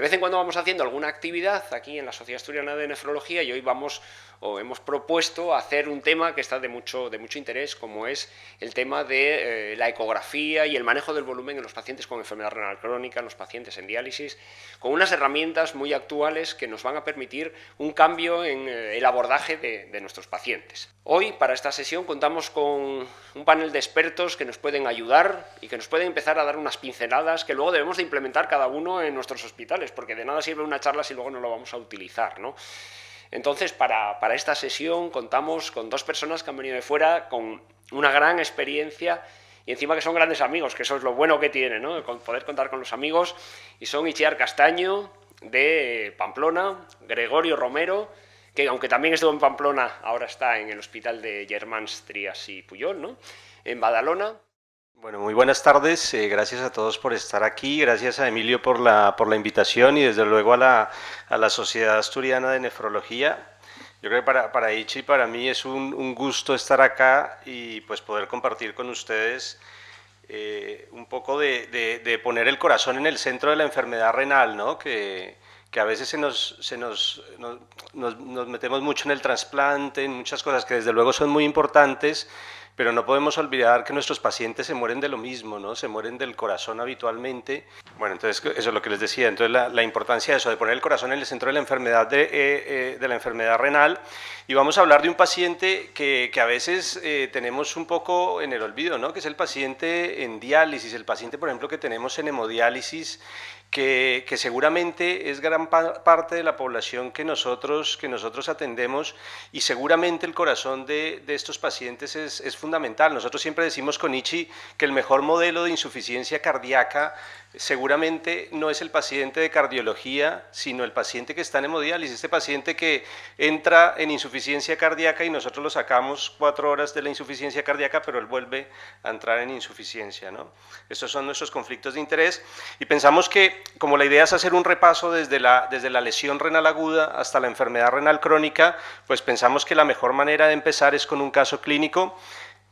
vez en cuando vamos haciendo alguna actividad aquí en la Sociedad Asturiana de Nefrología y hoy hemos propuesto hacer un tema que está de mucho interés, como es el tema de la ecografía y el manejo del volumen en los pacientes con enfermedad renal crónica, en los pacientes en diálisis, con unas herramientas muy actuales que nos van a permitir un cambio en el abordaje de nuestros pacientes. Hoy, para esta sesión, contamos con un panel de expertos que nos pueden ayudar y que nos pueden empezar a dar unas pinceladas que luego debemos de implementar cada uno en nuestros hospitales, porque de nada sirve una charla si luego no lo vamos a utilizar, ¿no? Entonces, para esta sesión contamos con dos personas que han venido de fuera con una gran experiencia y encima que son grandes amigos, que eso es lo bueno que tiene, ¿no? Poder contar con los amigos, y son Itziar Castaño, de Pamplona, Gregorio Romero, que aunque también estuvo en Pamplona, ahora está en el hospital de Germans, Trias y Puyol, ¿no? En Badalona. Bueno, muy buenas tardes, gracias a todos por estar aquí, gracias a Emilio por la invitación y desde luego a la Sociedad Asturiana de Nefrología. Yo creo que para Ichi y para mí es un gusto estar acá y pues poder compartir con ustedes un poco de poner el corazón en el centro de la enfermedad renal, ¿no? Que a veces nos metemos mucho en el trasplante, en muchas cosas que desde luego son muy importantes, pero no podemos olvidar que nuestros pacientes se mueren de lo mismo, ¿no? Se mueren del corazón habitualmente. Bueno, entonces eso es lo que les decía, entonces la importancia de eso, de poner el corazón en el centro de la enfermedad, de la enfermedad renal. Y vamos a hablar de un paciente que a veces tenemos un poco en el olvido, ¿no? Que es el paciente en diálisis, el paciente, por ejemplo, que tenemos en hemodiálisis, que seguramente es gran parte de la población que nosotros atendemos, y seguramente el corazón de estos pacientes es fundamental. Nosotros siempre decimos con Ichi que el mejor modelo de insuficiencia cardíaca seguramente no es el paciente de cardiología, sino el paciente que está en hemodiálisis, este paciente que entra en insuficiencia cardíaca y nosotros lo sacamos 4 horas de la insuficiencia cardíaca, pero él vuelve a entrar en insuficiencia, ¿no? Estos son nuestros conflictos de interés, y pensamos que como la idea es hacer un repaso desde la lesión renal aguda hasta la enfermedad renal crónica, pues pensamos que la mejor manera de empezar es con un caso clínico.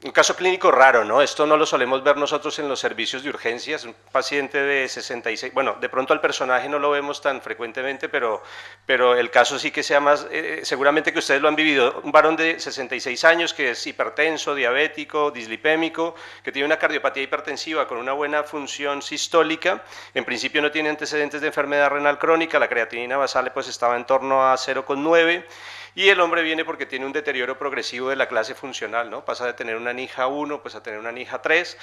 Un caso clínico raro, ¿no? Esto no lo solemos ver nosotros en los servicios de urgencias. Un paciente de 66, bueno, de pronto al personaje no lo vemos tan frecuentemente, pero el caso sí que sea más, seguramente que ustedes lo han vivido. Un varón de 66 años que es hipertenso, diabético, dislipémico, que tiene una cardiopatía hipertensiva con una buena función sistólica. En principio no tiene antecedentes de enfermedad renal crónica, la creatinina basal pues estaba en torno a 0,9. Y el hombre viene porque tiene un deterioro progresivo de la clase funcional, ¿no? Pasa de tener una NIJA 1 pues a tener una NIJA 3,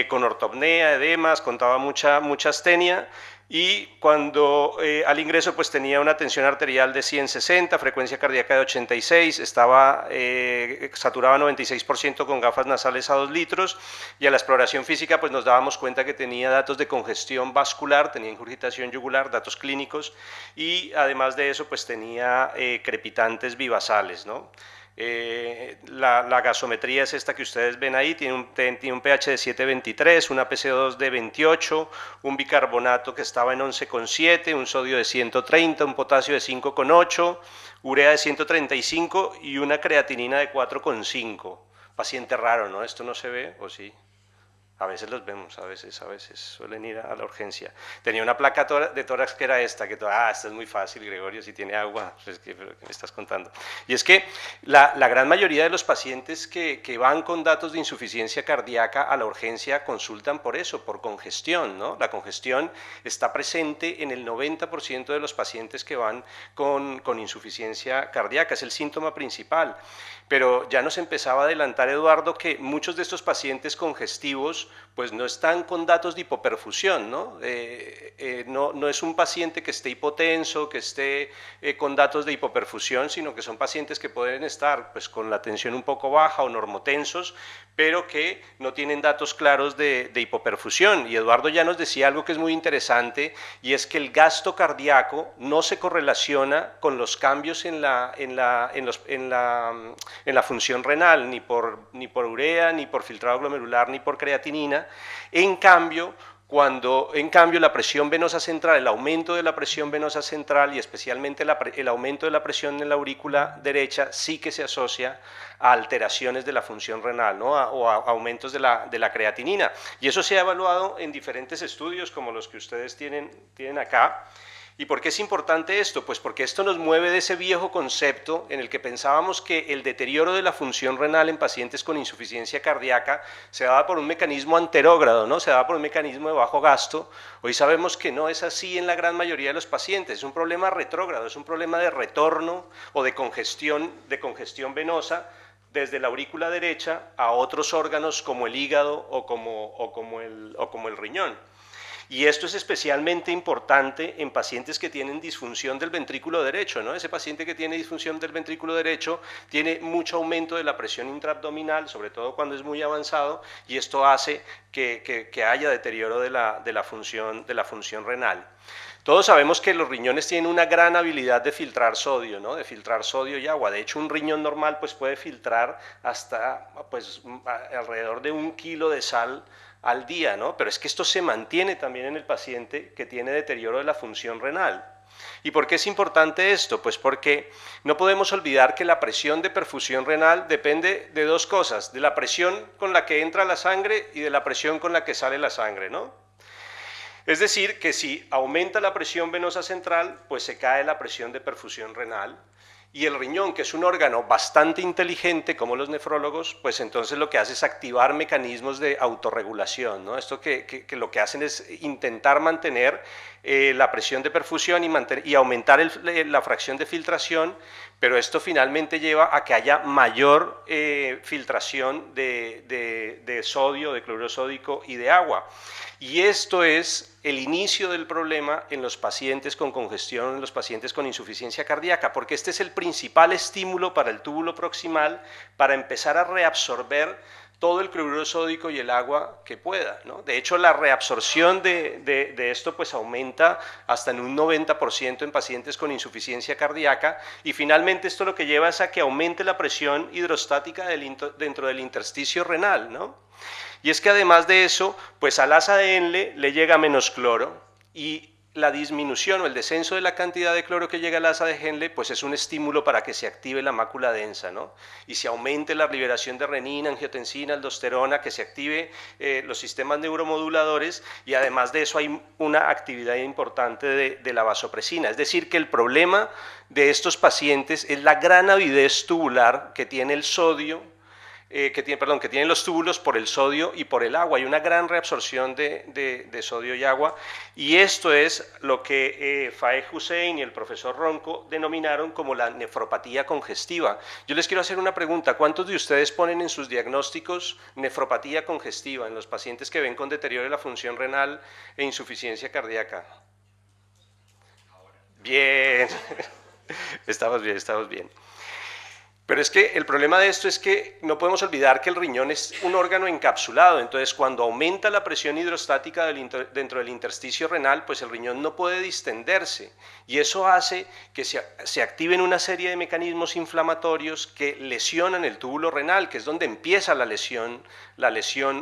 con ortopnea, edemas, contaba mucha astenia, y cuando al ingreso pues tenía una tensión arterial de 160, frecuencia cardíaca de 86, estaba saturaba 96% con gafas nasales a 2 litros, y a la exploración física pues nos dábamos cuenta que tenía datos de congestión vascular, tenía ingurgitación yugular, datos clínicos, y además de eso pues tenía crepitantes bivasales, ¿no? La gasometría es esta que ustedes ven ahí, tiene un pH de 7,23, una PCO2 de 28, un bicarbonato que estaba en 11,7, un sodio de 130, un potasio de 5,8, urea de 135 y una creatinina de 4,5. Paciente raro, ¿no? Esto no se ve, ¿o sí? A veces los vemos, a veces suelen ir a la urgencia. Tenía una placa de tórax que era esta, esta es muy fácil, Gregorio, si tiene agua, pues, pero ¿qué me estás contando? Y es que la gran mayoría de los pacientes que van con datos de insuficiencia cardíaca a la urgencia consultan por eso, por congestión, ¿no? La congestión está presente en el 90% de los pacientes que van con insuficiencia cardíaca, es el síntoma principal. Pero ya nos empezaba a adelantar Eduardo que muchos de estos pacientes congestivos pues no están con datos de hipoperfusión, ¿no? No es un paciente que esté hipotenso, que esté con datos de hipoperfusión, sino que son pacientes que pueden estar pues con la tensión un poco baja o normotensos, pero que no tienen datos claros de hipoperfusión. Y Eduardo ya nos decía algo que es muy interesante, y es que el gasto cardíaco no se correlaciona con los cambios en la función renal, ni por urea, ni por filtrado glomerular, ni por creatinina. En cambio, la presión venosa central, el aumento de la presión venosa central y especialmente el aumento de la presión en la aurícula derecha sí que se asocia a alteraciones de la función renal, ¿no? O a aumentos de la creatinina. Y eso se ha evaluado en diferentes estudios como los que ustedes tienen acá. ¿Y por qué es importante esto? Pues porque esto nos mueve de ese viejo concepto en el que pensábamos que el deterioro de la función renal en pacientes con insuficiencia cardíaca se daba por un mecanismo anterógrado, ¿no? Se daba por un mecanismo de bajo gasto. Hoy sabemos que no es así en la gran mayoría de los pacientes, es un problema retrógrado, es un problema de retorno o de congestión venosa desde la aurícula derecha a otros órganos como el hígado o como el riñón. Y esto es especialmente importante en pacientes que tienen disfunción del ventrículo derecho, ¿no? Ese paciente que tiene disfunción del ventrículo derecho tiene mucho aumento de la presión intraabdominal, sobre todo cuando es muy avanzado, y esto hace que haya deterioro de la función renal. Todos sabemos que los riñones tienen una gran habilidad de filtrar sodio, ¿no? De filtrar sodio y agua. De hecho, un riñón normal pues, puede filtrar hasta pues, alrededor de 1 kilo de sal al día, ¿no? Pero es que esto se mantiene también en el paciente que tiene deterioro de la función renal. ¿Y por qué es importante esto? Pues porque no podemos olvidar que la presión de perfusión renal depende de 2 cosas, de la presión con la que entra la sangre y de la presión con la que sale la sangre, ¿no? Es decir, que si aumenta la presión venosa central, pues se cae la presión de perfusión renal. Y el riñón, que es un órgano bastante inteligente, como los nefrólogos, pues entonces lo que hace es activar mecanismos de autorregulación, ¿no? Esto que lo que hacen es intentar mantener la presión de perfusión y aumentar la fracción de filtración, pero esto finalmente lleva a que haya mayor filtración de sodio, de cloruro sódico y de agua. Y esto es el inicio del problema en los pacientes con congestión, en los pacientes con insuficiencia cardíaca, porque este es el principal estímulo para el túbulo proximal para empezar a reabsorber todo el cloruro sódico y el agua que pueda, ¿no? De hecho, la reabsorción de esto pues aumenta hasta en un 90% en pacientes con insuficiencia cardíaca, y finalmente esto lo que lleva es a que aumente la presión hidrostática dentro del intersticio renal, ¿no? Y es que además de eso, pues al asa de Henle le llega menos cloro, y la disminución o el descenso de la cantidad de cloro que llega al asa de Henle pues es un estímulo para que se active la mácula densa, ¿no? Y se aumente la liberación de renina, angiotensina, aldosterona, que se active los sistemas neuromoduladores, y además de eso hay una actividad importante de la vasopresina. Es decir, que el problema de estos pacientes es la gran avidez tubular que tiene el sodio, que tienen los túbulos por el sodio y por el agua. Hay una gran reabsorción de sodio y agua, y esto es lo que Fahed Hussein y el profesor Ronco denominaron como la nefropatía congestiva. Yo les quiero hacer una pregunta: ¿cuántos de ustedes ponen en sus diagnósticos nefropatía congestiva en los pacientes que ven con deterioro de la función renal e insuficiencia cardíaca? Bien, estamos bien. Pero es que el problema de esto es que no podemos olvidar que el riñón es un órgano encapsulado. Entonces, cuando aumenta la presión hidrostática dentro del intersticio renal, pues el riñón no puede distenderse, y eso hace que se activen una serie de mecanismos inflamatorios que lesionan el túbulo renal, que es donde empieza la lesión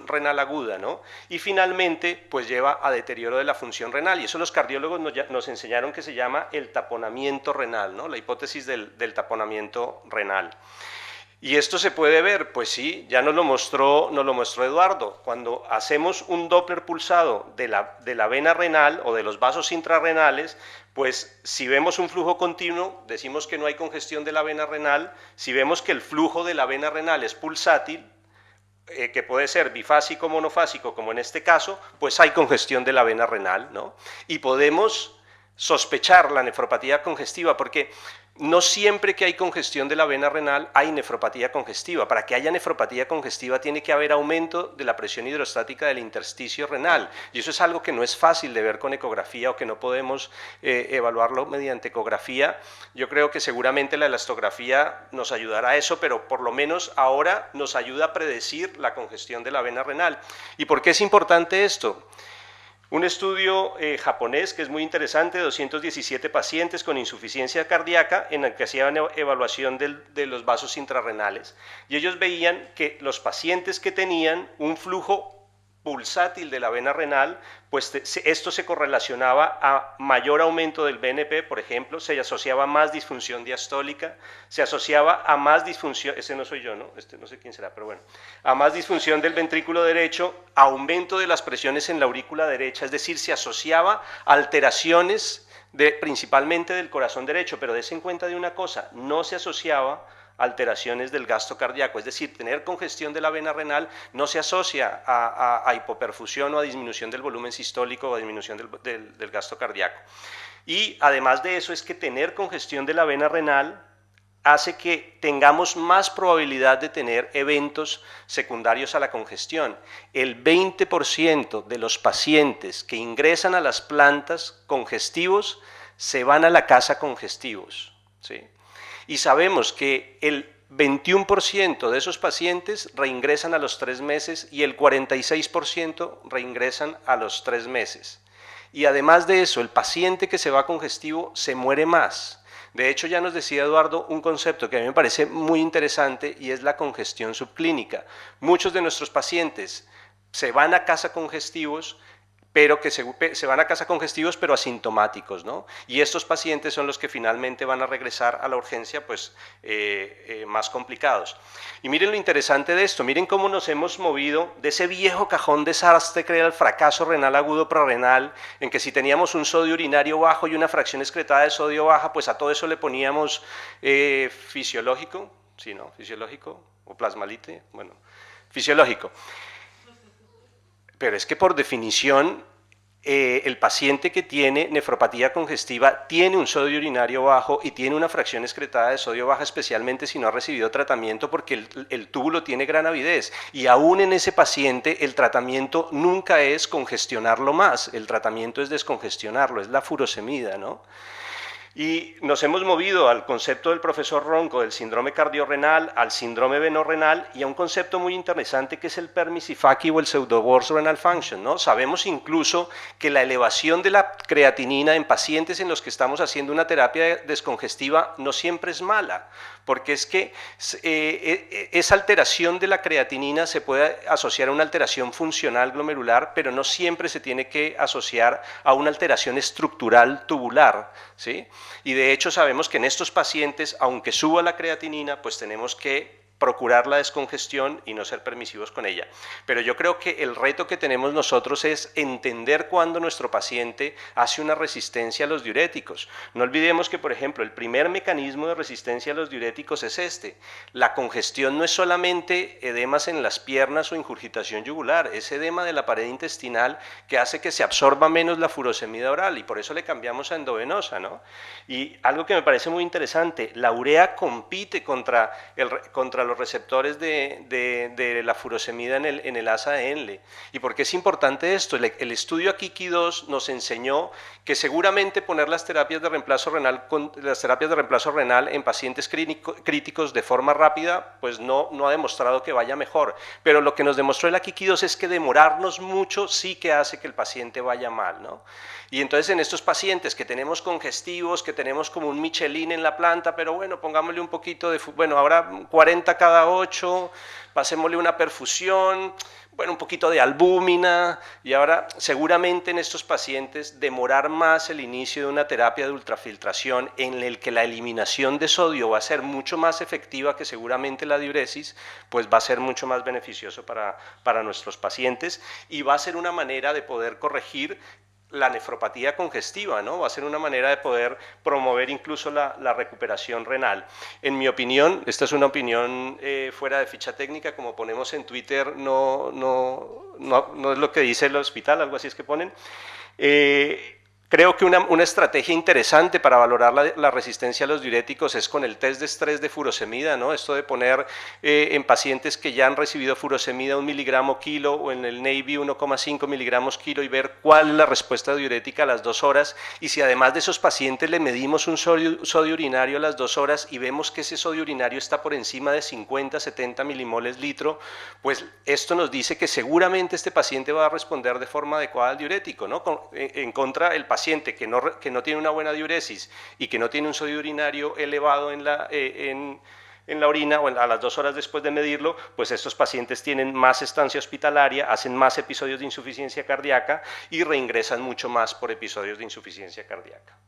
renal aguda, ¿no? Y finalmente, pues lleva a deterioro de la función renal, y eso los cardiólogos nos enseñaron que se llama el taponamiento renal, ¿no? La hipótesis del taponamiento renal. ¿Y esto se puede ver? Pues sí, ya nos lo mostró Eduardo. Cuando hacemos un Doppler pulsado de la vena renal o de los vasos intrarrenales, pues si vemos un flujo continuo, decimos que no hay congestión de la vena renal. Si vemos que el flujo de la vena renal es pulsátil, que puede ser bifásico o monofásico, como en este caso, pues hay congestión de la vena renal, ¿no? Y podemos sospechar la nefropatía congestiva, porque no siempre que hay congestión de la vena renal hay nefropatía congestiva. Para que haya nefropatía congestiva tiene que haber aumento de la presión hidrostática del intersticio renal, y eso es algo que no es fácil de ver con ecografía, o que no podemos evaluarlo mediante ecografía. Yo creo que seguramente la elastografía nos ayudará a eso, pero por lo menos ahora nos ayuda a predecir la congestión de la vena renal. ¿Y por qué es importante esto? Un estudio japonés que es muy interesante, 217 pacientes con insuficiencia cardíaca, en el que hacían evaluación de los vasos intrarrenales, y ellos veían que los pacientes que tenían un flujo pulsátil de la vena renal, pues esto se correlacionaba a mayor aumento del BNP, por ejemplo, se asociaba a más disfunción diastólica, se asociaba a más disfunción, ese no soy yo, ¿no? No sé quién será, pero bueno, a más disfunción del ventrículo derecho, aumento de las presiones en la aurícula derecha, es decir, se asociaba a alteraciones principalmente del corazón derecho, pero dése en cuenta de una cosa, no se asociaba alteraciones del gasto cardíaco, es decir, tener congestión de la vena renal no se asocia a hipoperfusión o a disminución del volumen sistólico o a disminución del gasto cardíaco. Y además de eso es que tener congestión de la vena renal hace que tengamos más probabilidad de tener eventos secundarios a la congestión. El 20% de los pacientes que ingresan a las plantas congestivos se van a la casa congestivos, ¿sí? Y sabemos que el 21% de esos pacientes reingresan a los 3 meses y el 46% reingresan a los 3 meses. Y además de eso, el paciente que se va congestivo se muere más. De hecho, ya nos decía Eduardo un concepto que a mí me parece muy interesante y es la congestión subclínica. Muchos de nuestros pacientes se van a casa congestivos, pero que se van a casa congestivos pero asintomáticos, ¿no? Y estos pacientes son los que finalmente van a regresar a la urgencia pues más complicados. Y miren lo interesante de esto, miren cómo nos hemos movido de ese viejo cajón de desastre que era el fracaso renal agudo prarrenal, en que si teníamos un sodio urinario bajo y una fracción excretada de sodio baja, pues a todo eso le poníamos fisiológico, sí, ¿no? Fisiológico o plasmalite, bueno, fisiológico. Pero es que por definición el paciente que tiene nefropatía congestiva tiene un sodio urinario bajo y tiene una fracción excretada de sodio baja, especialmente si no ha recibido tratamiento, porque el túbulo tiene gran avidez. Y aún en ese paciente el tratamiento nunca es congestionarlo más, el tratamiento es descongestionarlo, es la furosemida, ¿no? Y nos hemos movido al concepto del profesor Ronco del síndrome cardiorrenal, al síndrome venorrenal y a un concepto muy interesante que es el permissivaki o el pseudoburst renal function, ¿no? Sabemos incluso que la elevación de la creatinina en pacientes en los que estamos haciendo una terapia descongestiva no siempre es mala, porque es que esa alteración de la creatinina se puede asociar a una alteración funcional glomerular, pero no siempre se tiene que asociar a una alteración estructural tubular, ¿sí? Y de hecho sabemos que en estos pacientes, aunque suba la creatinina, pues tenemos que procurar la descongestión y no ser permisivos con ella. Pero yo creo que el reto que tenemos nosotros es entender cuándo nuestro paciente hace una resistencia a los diuréticos. No olvidemos que, por ejemplo, el primer mecanismo de resistencia a los diuréticos es este. La congestión no es solamente edemas en las piernas o ingurgitación yugular, es edema de la pared intestinal que hace que se absorba menos la furosemida oral y por eso le cambiamos a endovenosa, ¿no? Y algo que me parece muy interesante, la urea compite contra los receptores de la furosemida en el asa de Henle. ¿Y por qué es importante esto? El estudio Akiki 2 nos enseñó que seguramente poner las terapias de reemplazo renal en pacientes críticos de forma rápida, pues no ha demostrado que vaya mejor. Pero lo que nos demostró el Akiki 2 es que demorarnos mucho sí que hace que el paciente vaya mal, ¿no? Y entonces en estos pacientes que tenemos congestivos, que tenemos como un Michelin en la planta, pero bueno, pongámosle un poquito de, bueno, ahora 40 cada 8, pasémosle una perfusión, bueno, un poquito de albúmina, y ahora seguramente en estos pacientes demorar más el inicio de una terapia de ultrafiltración en el que la eliminación de sodio va a ser mucho más efectiva que seguramente la diuresis, pues va a ser mucho más beneficioso para nuestros pacientes y va a ser una manera de poder corregir la nefropatía congestiva, ¿no? Va a ser una manera de poder promover incluso la recuperación renal. En mi opinión, esta es una opinión fuera de ficha técnica, como ponemos en Twitter, no es lo que dice el hospital, algo así es que ponen. Creo que una estrategia interesante para valorar la resistencia a los diuréticos es con el test de estrés de furosemida, ¿no? Esto de poner en pacientes que ya han recibido furosemida 1 miligramo kilo o en el Navy 1,5 miligramos kilo y ver cuál es la respuesta diurética a las 2 horas y si además de esos pacientes le medimos un sodio urinario a las 2 horas y vemos que ese sodio urinario está por encima de 50-70 milimoles litro, pues esto nos dice que seguramente este paciente va a responder de forma adecuada al diurético, ¿no? En contra el paciente que no tiene una buena diuresis y que no tiene un sodio urinario elevado en la orina o a las 2 horas después de medirlo, pues estos pacientes tienen más estancia hospitalaria, hacen más episodios de insuficiencia cardíaca y reingresan mucho más por episodios de insuficiencia cardíaca.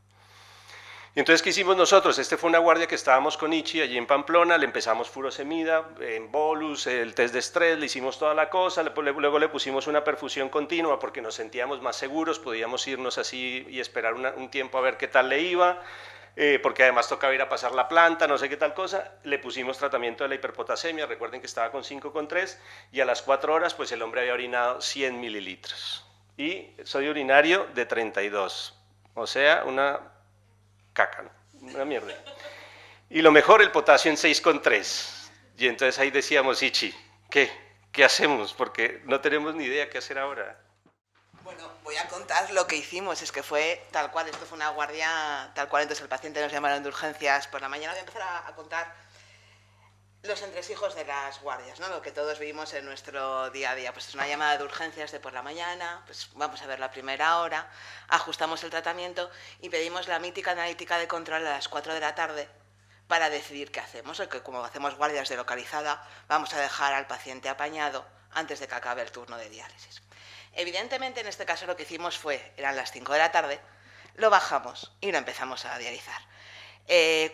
Y entonces, ¿qué hicimos nosotros? Este fue una guardia que estábamos con Ichi allí en Pamplona, le empezamos furosemida, en bolus, el test de estrés, le hicimos toda la cosa, luego le pusimos una perfusión continua porque nos sentíamos más seguros, podíamos irnos así y esperar un tiempo a ver qué tal le iba, porque además tocaba ir a pasar la planta, no sé qué tal cosa. Le pusimos tratamiento de la hiperpotasemia, recuerden que estaba con 5,3, y a las 4 horas pues el hombre había orinado 100 mililitros y sodio urinario de 32, o sea, una caca, ¿no? Una mierda. Y lo mejor, el potasio en 6,3. Y entonces ahí decíamos, Ichi, ¿qué hacemos? Porque no tenemos ni idea qué hacer ahora. Bueno, voy a contar lo que hicimos, es que fue tal cual, esto fue una guardia tal cual, entonces el paciente nos llamaron de urgencias por la mañana. Voy a empezar a contar los entresijos de las guardias, ¿no? Lo que todos vivimos en nuestro día a día. Pues es una llamada de urgencias de por la mañana, pues vamos a ver la primera hora, ajustamos el tratamiento y pedimos la mítica analítica de control a las 4 de la tarde para decidir qué hacemos. Que como hacemos guardias de localizada, vamos a dejar al paciente apañado antes de que acabe el turno de diálisis. Evidentemente, en este caso lo que hicimos eran las 5 de la tarde, lo bajamos y lo empezamos a dializar.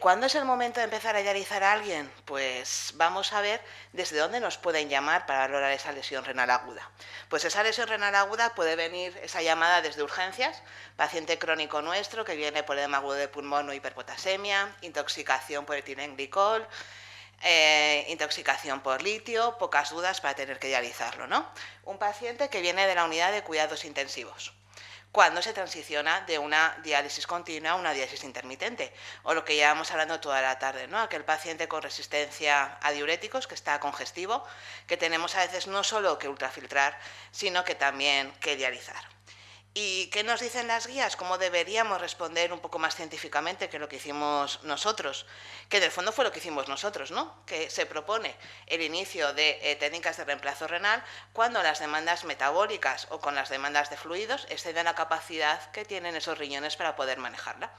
¿Cuándo es el momento de empezar a dializar a alguien? Pues vamos a ver desde dónde nos pueden llamar para valorar esa lesión renal aguda. Pues esa lesión renal aguda puede venir esa llamada desde urgencias, paciente crónico nuestro que viene por edema agudo de pulmón o hiperpotasemia, intoxicación por etilenglicol, intoxicación por litio, pocas dudas para tener que dializarlo, ¿no? Un paciente que viene de la unidad de cuidados intensivos, cuando se transiciona de una diálisis continua a una diálisis intermitente, o lo que llevamos hablando toda la tarde, ¿no? Aquel paciente con resistencia a diuréticos, que está congestivo, que tenemos a veces no solo que ultrafiltrar, sino que también que dializar. ¿Y qué nos dicen las guías? ¿Cómo deberíamos responder un poco más científicamente que lo que hicimos nosotros? Que en el fondo fue lo que hicimos nosotros, ¿no? Que se propone el inicio de técnicas de reemplazo renal cuando las demandas metabólicas o con las demandas de fluidos exceden la capacidad que tienen esos riñones para poder manejarla.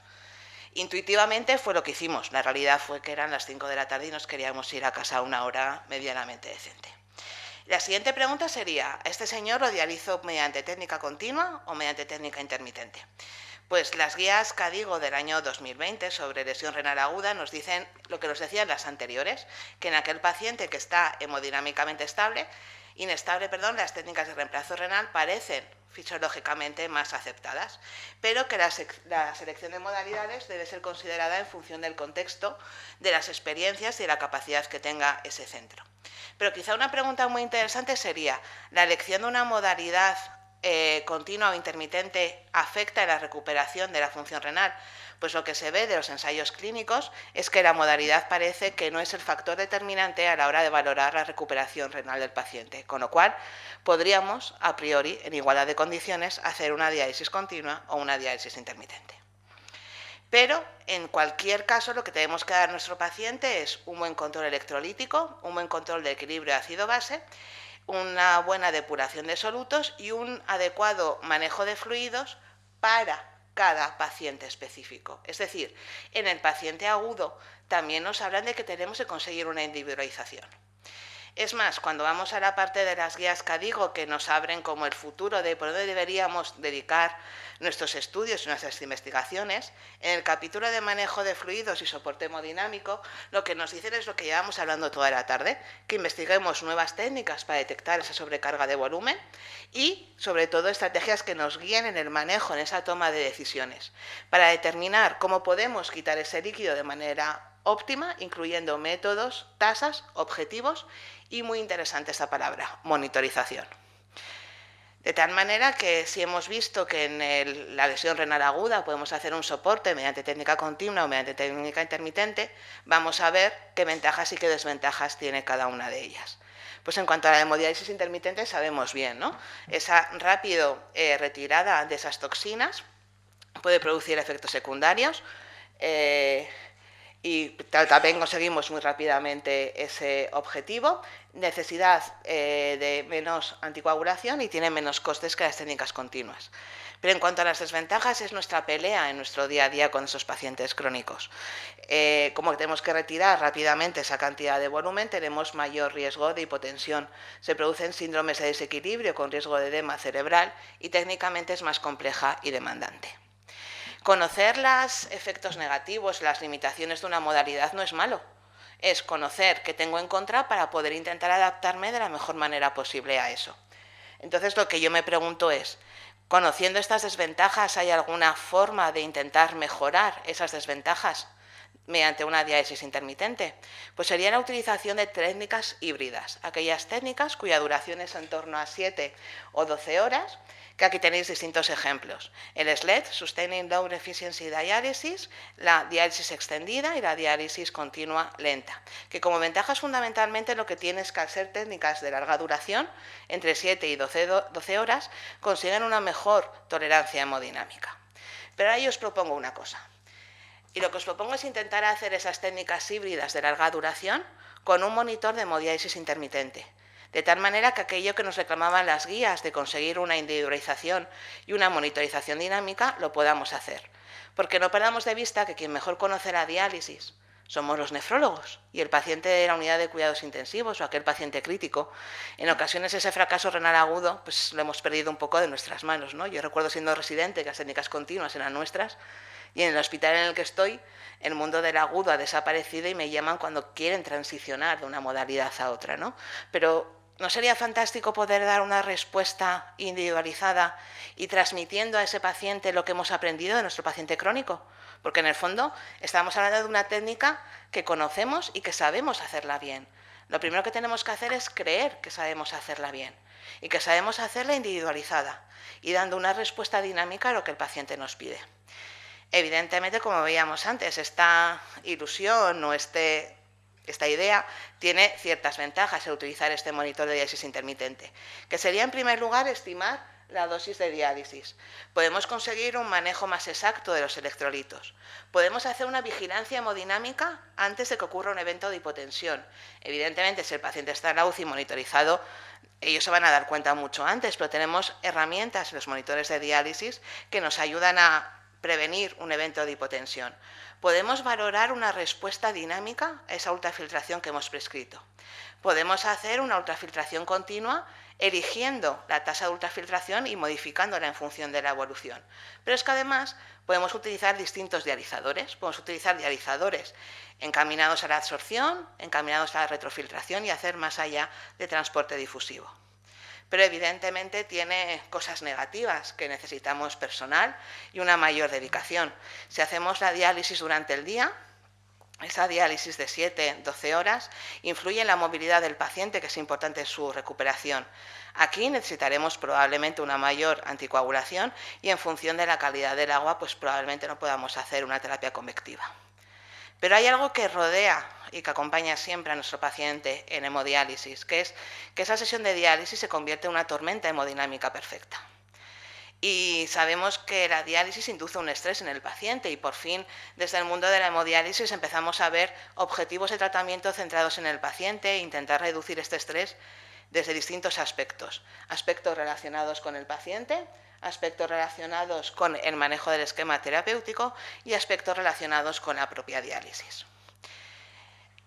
Intuitivamente fue lo que hicimos. La realidad fue que eran las 5 de la tarde y nos queríamos ir a casa a una hora medianamente decente. La siguiente pregunta sería, ¿a este señor lo dializo mediante técnica continua o mediante técnica intermitente? Pues las guías CADIGO del año 2020 sobre lesión renal aguda nos dicen lo que nos decían las anteriores, que en aquel paciente que está hemodinámicamente inestable, las técnicas de reemplazo renal parecen fisiológicamente más aceptadas, pero que la selección de modalidades debe ser considerada en función del contexto, de las experiencias y de la capacidad que tenga ese centro. Pero quizá una pregunta muy interesante sería, ¿la elección de una modalidad continua o intermitente afecta en la recuperación de la función renal? Pues lo que se ve de los ensayos clínicos es que la modalidad parece que no es el factor determinante a la hora de valorar la recuperación renal del paciente, con lo cual podríamos, a priori, en igualdad de condiciones, hacer una diálisis continua o una diálisis intermitente. Pero, en cualquier caso, lo que tenemos que dar a nuestro paciente es un buen control electrolítico, un buen control de equilibrio ácido-base, una buena depuración de solutos y un adecuado manejo de fluidos para cada paciente específico. Es decir, en el paciente agudo también nos hablan de que tenemos que conseguir una individualización. Es más, cuando vamos a la parte de las guías CADIGO que nos abren como el futuro de por dónde deberíamos dedicar nuestros estudios y nuestras investigaciones, en el capítulo de manejo de fluidos y soporte hemodinámico, lo que nos dicen es lo que llevamos hablando toda la tarde, que investiguemos nuevas técnicas para detectar esa sobrecarga de volumen y, sobre todo, estrategias que nos guíen en el manejo, en esa toma de decisiones, para determinar cómo podemos quitar ese líquido de manera óptima, incluyendo métodos, tasas, objetivos y, muy interesante esta palabra, monitorización. De tal manera que si hemos visto que en la lesión renal aguda podemos hacer un soporte mediante técnica continua o mediante técnica intermitente, vamos a ver qué ventajas y qué desventajas tiene cada una de ellas. Pues en cuanto a la hemodiálisis intermitente sabemos bien, ¿no? Esa rápida retirada de esas toxinas puede producir efectos secundarios, y también conseguimos muy rápidamente ese objetivo, necesidad de menos anticoagulación y tiene menos costes que las técnicas continuas. Pero en cuanto a las desventajas, es nuestra pelea en nuestro día a día con esos pacientes crónicos. Como tenemos que retirar rápidamente esa cantidad de volumen, tenemos mayor riesgo de hipotensión. Se producen síndromes de desequilibrio con riesgo de edema cerebral y técnicamente es más compleja y demandante. Conocer los efectos negativos, las limitaciones de una modalidad no es malo. Es conocer qué tengo en contra para poder intentar adaptarme de la mejor manera posible a eso. Entonces, lo que yo me pregunto es, conociendo estas desventajas, ¿hay alguna forma de intentar mejorar esas desventajas mediante una diálisis intermitente? Pues sería la utilización de técnicas híbridas, aquellas técnicas cuya duración es en torno a 7 o 12 horas, que aquí tenéis distintos ejemplos. El SLED, Sustaining Low Efficiency Dialysis, la diálisis extendida y la diálisis continua lenta, que como ventajas fundamentalmente lo que tiene es que al ser técnicas de larga duración, entre 7 y 12 horas, consiguen una mejor tolerancia hemodinámica. Pero ahí os propongo una cosa. Y lo que os propongo es intentar hacer esas técnicas híbridas de larga duración con un monitor de hemodiálisis intermitente, de tal manera que aquello que nos reclamaban las guías de conseguir una individualización y una monitorización dinámica lo podamos hacer. Porque no perdamos de vista que quien mejor conoce la diálisis somos los nefrólogos y el paciente de la unidad de cuidados intensivos o aquel paciente crítico. En ocasiones ese fracaso renal agudo pues lo hemos perdido un poco de nuestras manos, ¿no? Yo recuerdo siendo residente que las técnicas continuas eran nuestras y en el hospital en el que estoy el mundo del agudo ha desaparecido y me llaman cuando quieren transicionar de una modalidad a otra, ¿no? Pero ¿no sería fantástico poder dar una respuesta individualizada y transmitiendo a ese paciente lo que hemos aprendido de nuestro paciente crónico? Porque en el fondo estamos hablando de una técnica que conocemos y que sabemos hacerla bien. Lo primero que tenemos que hacer es creer que sabemos hacerla bien y que sabemos hacerla individualizada y dando una respuesta dinámica a lo que el paciente nos pide. Evidentemente, como veíamos antes, esta ilusión o esta idea tiene ciertas ventajas al utilizar este monitor de diálisis intermitente, que sería en primer lugar estimar la dosis de diálisis. Podemos conseguir un manejo más exacto de los electrolitos. Podemos hacer una vigilancia hemodinámica antes de que ocurra un evento de hipotensión. Evidentemente, si el paciente está en la UCI monitorizado, ellos se van a dar cuenta mucho antes, pero tenemos herramientas en los monitores de diálisis que nos ayudan a prevenir un evento de hipotensión. Podemos valorar una respuesta dinámica a esa ultrafiltración que hemos prescrito. Podemos hacer una ultrafiltración continua eligiendo la tasa de ultrafiltración y modificándola en función de la evolución. Pero es que además podemos utilizar distintos dializadores. Podemos utilizar dializadores encaminados a la absorción, encaminados a la retrofiltración y hacer más allá de transporte difusivo. Pero evidentemente tiene cosas negativas, que necesitamos personal y una mayor dedicación. Si hacemos la diálisis durante el día, esa diálisis de 7-12 horas influye en la movilidad del paciente, que es importante en su recuperación. Aquí necesitaremos probablemente una mayor anticoagulación y en función de la calidad del agua, pues probablemente no podamos hacer una terapia convectiva. Pero hay algo que rodea y que acompaña siempre a nuestro paciente en hemodiálisis, que es que esa sesión de diálisis se convierte en una tormenta hemodinámica perfecta. Y sabemos que la diálisis induce un estrés en el paciente y por fin desde el mundo de la hemodiálisis empezamos a ver objetivos de tratamiento centrados en el paciente e intentar reducir este estrés desde distintos aspectos. Aspectos relacionados con el paciente, aspectos relacionados con el manejo del esquema terapéutico y aspectos relacionados con la propia diálisis.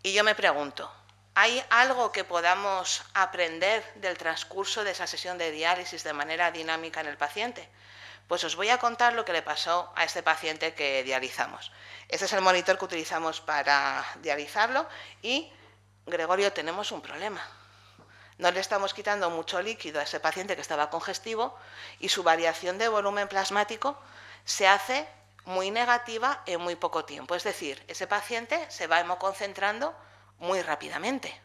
Y yo me pregunto, ¿hay algo que podamos aprender del transcurso de esa sesión de diálisis de manera dinámica en el paciente? Pues os voy a contar lo que le pasó a este paciente que dializamos. Este es el monitor que utilizamos para dializarlo y, Gregorio, tenemos un problema. No le estamos quitando mucho líquido a ese paciente que estaba congestivo y su variación de volumen plasmático se hace muy negativa en muy poco tiempo. Es decir, ese paciente se va hemoconcentrando muy rápidamente.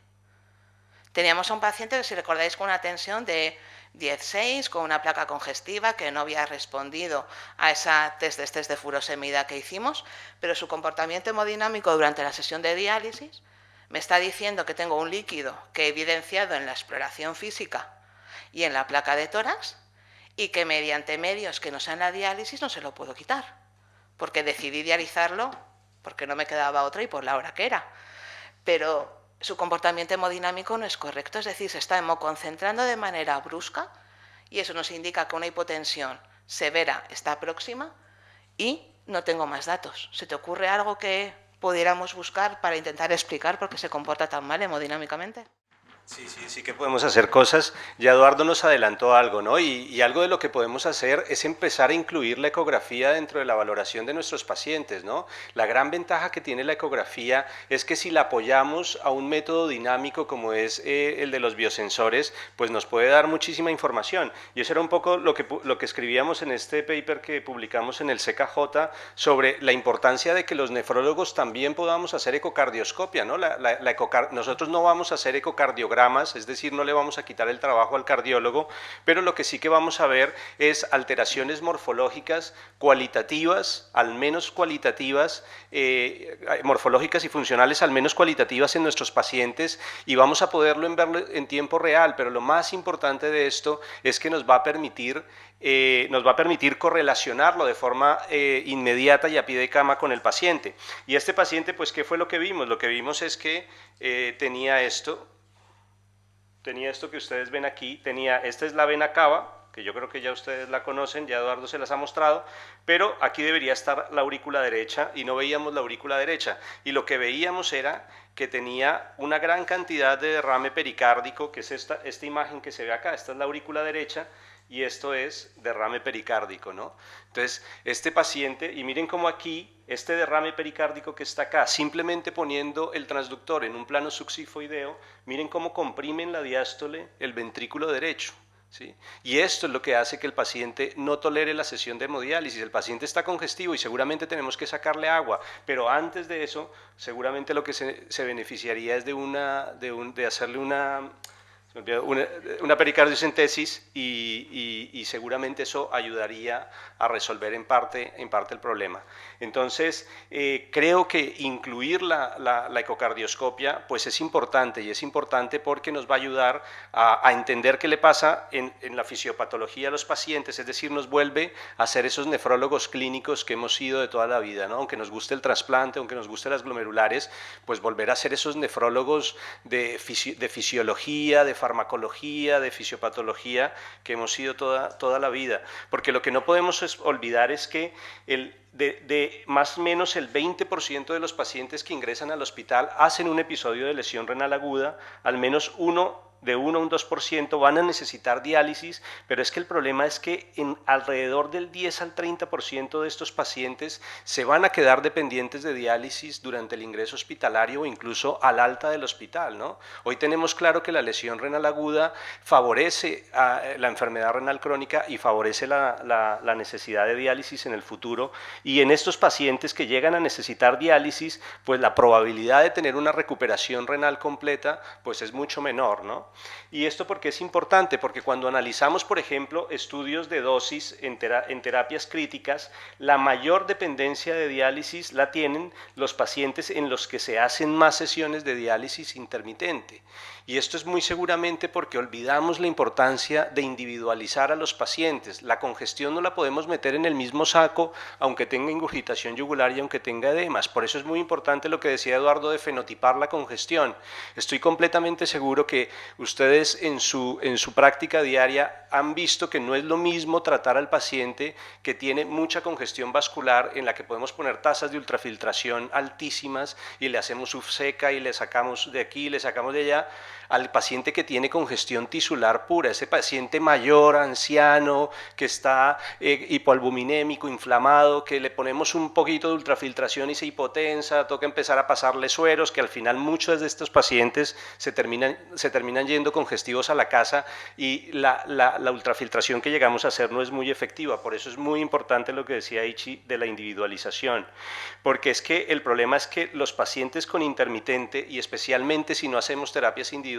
Teníamos a un paciente que, si recordáis, con una tensión de 10,6, con una placa congestiva que no había respondido a esa test de estrés de furosemida que hicimos, pero su comportamiento hemodinámico durante la sesión de diálisis me está diciendo que tengo un líquido que he evidenciado en la exploración física y en la placa de tórax y que mediante medios que no sean la diálisis no se lo puedo quitar, porque decidí dializarlo porque no me quedaba otra y por la hora que era. Pero su comportamiento hemodinámico no es correcto, es decir, se está hemoconcentrando de manera brusca y eso nos indica que una hipotensión severa está próxima y no tengo más datos. ¿Se te ocurre algo que pudiéramos buscar para intentar explicar por qué se comporta tan mal hemodinámicamente? Sí que podemos hacer cosas. Ya Eduardo nos adelantó algo, ¿no? Y algo de lo que podemos hacer es empezar a incluir la ecografía dentro de la valoración de nuestros pacientes, ¿no? La gran ventaja que tiene la ecografía es que si la apoyamos a un método dinámico como es el de los biosensores, pues nos puede dar muchísima información. Y eso era un poco lo que escribíamos en este paper que publicamos en el CKJ sobre la importancia de que los nefrólogos también podamos hacer ecocardioscopia, ¿no? Nosotros no vamos a hacer ecocardiogramas, es decir, no le vamos a quitar el trabajo al cardiólogo, pero lo que sí que vamos a ver es alteraciones morfológicas cualitativas, al menos cualitativas, morfológicas y funcionales al menos cualitativas en nuestros pacientes, y vamos a poderlo verlo en tiempo real, pero lo más importante de esto es que nos va a permitir correlacionarlo de forma inmediata y a pie de cama con el paciente. Y este paciente, pues, ¿qué fue lo que vimos? Lo que vimos es que tenía esto que ustedes ven aquí, esta es la vena cava, que yo creo que ya ustedes la conocen, ya Eduardo se las ha mostrado, pero aquí debería estar la aurícula derecha y no veíamos la aurícula derecha, y lo que veíamos era que tenía una gran cantidad de derrame pericárdico, que es esta imagen que se ve acá, esta es la aurícula derecha, y esto es derrame pericárdico, ¿no? Entonces, este paciente, y miren cómo aquí, este derrame pericárdico que está acá, simplemente poniendo el transductor en un plano succifoideo, miren cómo comprimen la diástole el ventrículo derecho, ¿sí? Y esto es lo que hace que el paciente no tolere la sesión de hemodiálisis. El paciente está congestivo y seguramente tenemos que sacarle agua, pero antes de eso, seguramente lo que se beneficiaría es de hacerle una pericardiocentesis y seguramente eso ayudaría a resolver en parte el problema. Entonces, creo que incluir la ecocardioscopia pues es importante, y es importante porque nos va a ayudar a entender qué le pasa en la fisiopatología a los pacientes, es decir, nos vuelve a ser esos nefrólogos clínicos que hemos sido de toda la vida, ¿no? Aunque nos guste el trasplante, aunque nos guste las glomerulares, pues volver a ser esos nefrólogos de fisiología, de farmacología, de fisiopatología que hemos sido toda la vida, porque lo que no podemos olvidar es que de más o menos el 20% de los pacientes que ingresan al hospital hacen un episodio de lesión renal aguda, al menos de 1 a un 2% van a necesitar diálisis, pero es que el problema es que alrededor del 10 al 30% de estos pacientes se van a quedar dependientes de diálisis durante el ingreso hospitalario o incluso al alta del hospital, ¿no? Hoy tenemos claro que la lesión renal aguda favorece a la enfermedad renal crónica y favorece la necesidad de diálisis en el futuro, y en estos pacientes que llegan a necesitar diálisis, pues la probabilidad de tener una recuperación renal completa pues es mucho menor, ¿no? Y esto porque es importante, porque cuando analizamos, por ejemplo, estudios de dosis en terapias críticas, la mayor dependencia de diálisis la tienen los pacientes en los que se hacen más sesiones de diálisis intermitente. Y esto es muy seguramente porque olvidamos la importancia de individualizar a los pacientes. La congestión no la podemos meter en el mismo saco, aunque tenga ingurgitación yugular y aunque tenga edemas. Por eso es muy importante lo que decía Eduardo de fenotipar la congestión. Estoy completamente seguro que ustedes en su práctica diaria han visto que no es lo mismo tratar al paciente que tiene mucha congestión vascular, en la que podemos poner tasas de ultrafiltración altísimas y le hacemos subseca y le sacamos de aquí y le sacamos de allá, al paciente que tiene congestión tisular pura, ese paciente mayor, anciano, que está hipoalbuminémico, inflamado, que le ponemos un poquito de ultrafiltración y se hipotensa, toca empezar a pasarle sueros, que al final muchos de estos pacientes se terminan yendo congestivos a la casa, y la ultrafiltración que llegamos a hacer no es muy efectiva. Por eso es muy importante lo que decía Ichi de la individualización, porque es que el problema es que los pacientes con intermitente, y especialmente si no hacemos terapias individualizadas,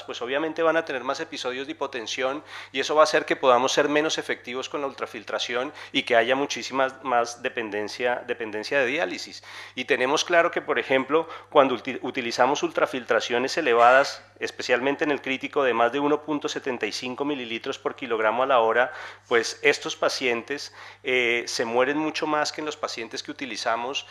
pues obviamente van a tener más episodios de hipotensión, y eso va a hacer que podamos ser menos efectivos con la ultrafiltración y que haya muchísima más dependencia de diálisis. Y tenemos claro que, por ejemplo, cuando utilizamos ultrafiltraciones elevadas, especialmente en el crítico de más de 1.75 mililitros por kilogramo a la hora, pues estos pacientes se mueren mucho más que en los pacientes que utilizamos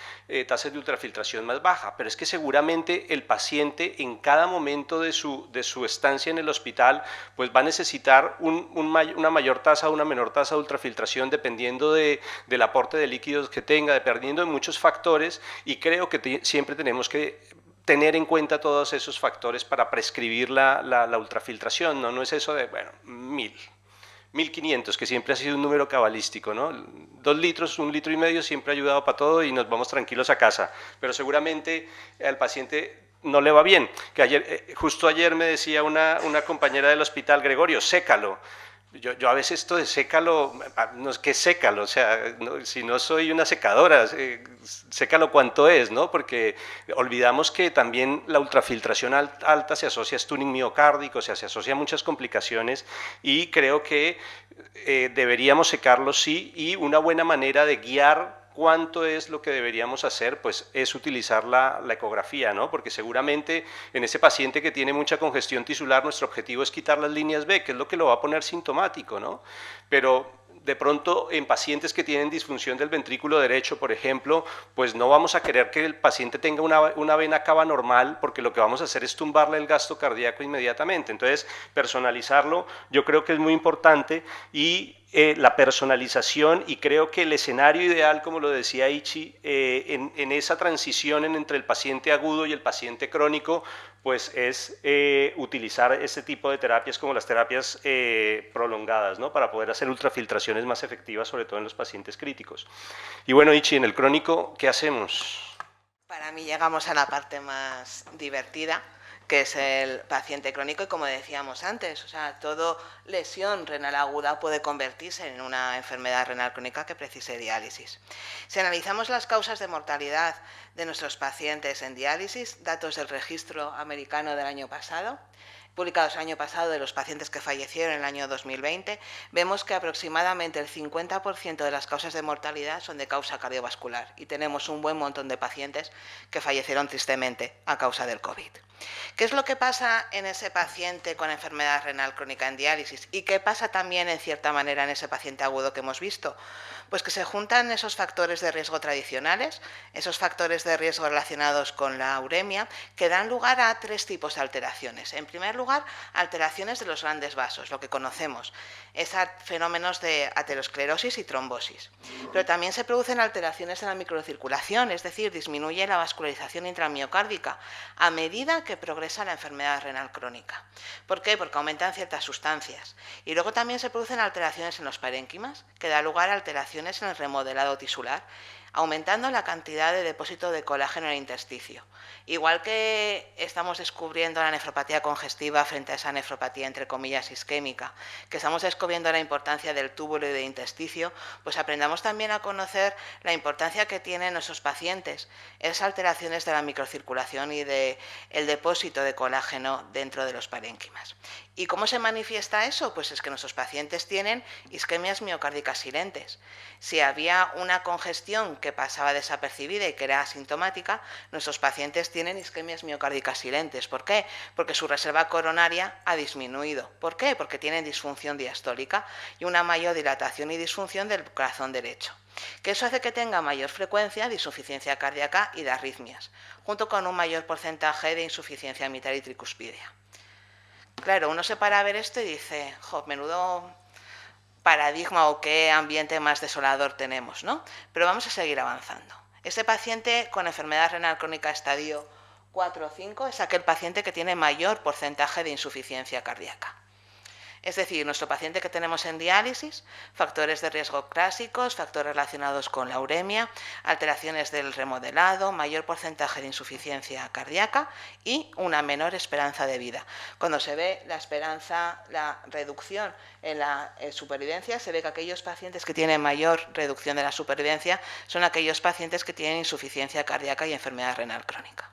tasas de ultrafiltración más baja. Pero es que seguramente el paciente en cada momento de su estancia en el hospital pues va a necesitar una mayor tasa o una menor tasa de ultrafiltración dependiendo del aporte de líquidos que tenga, dependiendo de muchos factores, y creo que siempre tenemos que tener en cuenta todos esos factores para prescribir la ultrafiltración, ¿no? No es eso de, bueno, 1500, que siempre ha sido un número cabalístico, ¿no? 2 litros, 1,5 litros siempre ha ayudado para todo y nos vamos tranquilos a casa, pero seguramente al paciente no le va bien. Que justo ayer me decía una compañera del hospital, Gregorio, sécalo. Yo a veces esto de sécalo, no es que sécalo, o sea, no, si no soy una secadora, sécalo cuánto es, ¿no? Porque olvidamos que también la ultrafiltración alta se asocia a stunning miocárdico, o sea, se asocia a muchas complicaciones y creo que deberíamos secarlo sí, y una buena manera de guiar cuánto es lo que deberíamos hacer, pues es utilizar la ecografía, ¿no? Porque seguramente en ese paciente que tiene mucha congestión tisular, nuestro objetivo es quitar las líneas B, que es lo que lo va a poner sintomático, ¿no? Pero de pronto en pacientes que tienen disfunción del ventrículo derecho, por ejemplo, pues no vamos a querer que el paciente tenga una vena cava normal, porque lo que vamos a hacer es tumbarle el gasto cardíaco inmediatamente. Entonces, personalizarlo yo creo que es muy importante, y la personalización, y creo que el escenario ideal, como lo decía Ichi, en esa transición entre el paciente agudo y el paciente crónico, pues es utilizar ese tipo de terapias como las terapias prolongadas, ¿no? Para poder hacer ultrafiltraciones más efectivas, sobre todo en los pacientes críticos. Y bueno, Ichi, en el crónico, ¿qué hacemos? Para mí llegamos a la parte más divertida, que es el paciente crónico, y como decíamos antes, o sea, toda lesión renal aguda puede convertirse en una enfermedad renal crónica que precise diálisis. Si analizamos las causas de mortalidad de nuestros pacientes en diálisis, datos del registro americano del año pasado, publicados el año pasado, de los pacientes que fallecieron en el año 2020, vemos que aproximadamente el 50% de las causas de mortalidad son de causa cardiovascular, y tenemos un buen montón de pacientes que fallecieron tristemente a causa del COVID. ¿Qué es lo que pasa en ese paciente con enfermedad renal crónica en diálisis? ¿Y qué pasa también, en cierta manera, en ese paciente agudo que hemos visto? Pues que se juntan esos factores de riesgo tradicionales, esos factores de riesgo relacionados con la uremia, que dan lugar a 3 tipos de alteraciones. En primer lugar, alteraciones de los grandes vasos, lo que conocemos, fenómenos de aterosclerosis y trombosis. Pero también se producen alteraciones en la microcirculación, es decir, disminuye la vascularización intramiocárdica a medida que progresa la enfermedad renal crónica. ¿Por qué? Porque aumentan ciertas sustancias. Y luego también se producen alteraciones en los parénquimas, que da lugar a alteraciones en el remodelado tisular, aumentando la cantidad de depósito de colágeno en el intersticio. Igual que estamos descubriendo la nefropatía congestiva frente a esa nefropatía, entre comillas, isquémica, que estamos descubriendo la importancia del túbulo y del intersticio, pues aprendamos también a conocer la importancia que tienen nuestros pacientes esas alteraciones de la microcirculación y del depósito de colágeno dentro de los parénquimas. ¿Y cómo se manifiesta eso? Pues es que nuestros pacientes tienen isquemias miocárdicas silentes. Si había una congestión que pasaba desapercibida y que era asintomática, nuestros pacientes tienen isquemias miocárdicas silentes. ¿Por qué? Porque su reserva coronaria ha disminuido. ¿Por qué? Porque tienen disfunción diastólica y una mayor dilatación y disfunción del corazón derecho, que eso hace que tenga mayor frecuencia de insuficiencia cardíaca y de arritmias, junto con un mayor porcentaje de insuficiencia mitral y tricuspidea. Claro, uno se para a ver esto y dice, jo, menudo paradigma o qué ambiente más desolador tenemos, ¿no? Pero vamos a seguir avanzando. Este paciente con enfermedad renal crónica estadio 4 o 5 es aquel paciente que tiene mayor porcentaje de insuficiencia cardíaca. Es decir, nuestro paciente que tenemos en diálisis, factores de riesgo clásicos, factores relacionados con la uremia, alteraciones del remodelado, mayor porcentaje de insuficiencia cardíaca y una menor esperanza de vida. Cuando se ve la esperanza, la reducción en la supervivencia, se ve que aquellos pacientes que tienen mayor reducción de la supervivencia son aquellos pacientes que tienen insuficiencia cardíaca y enfermedad renal crónica.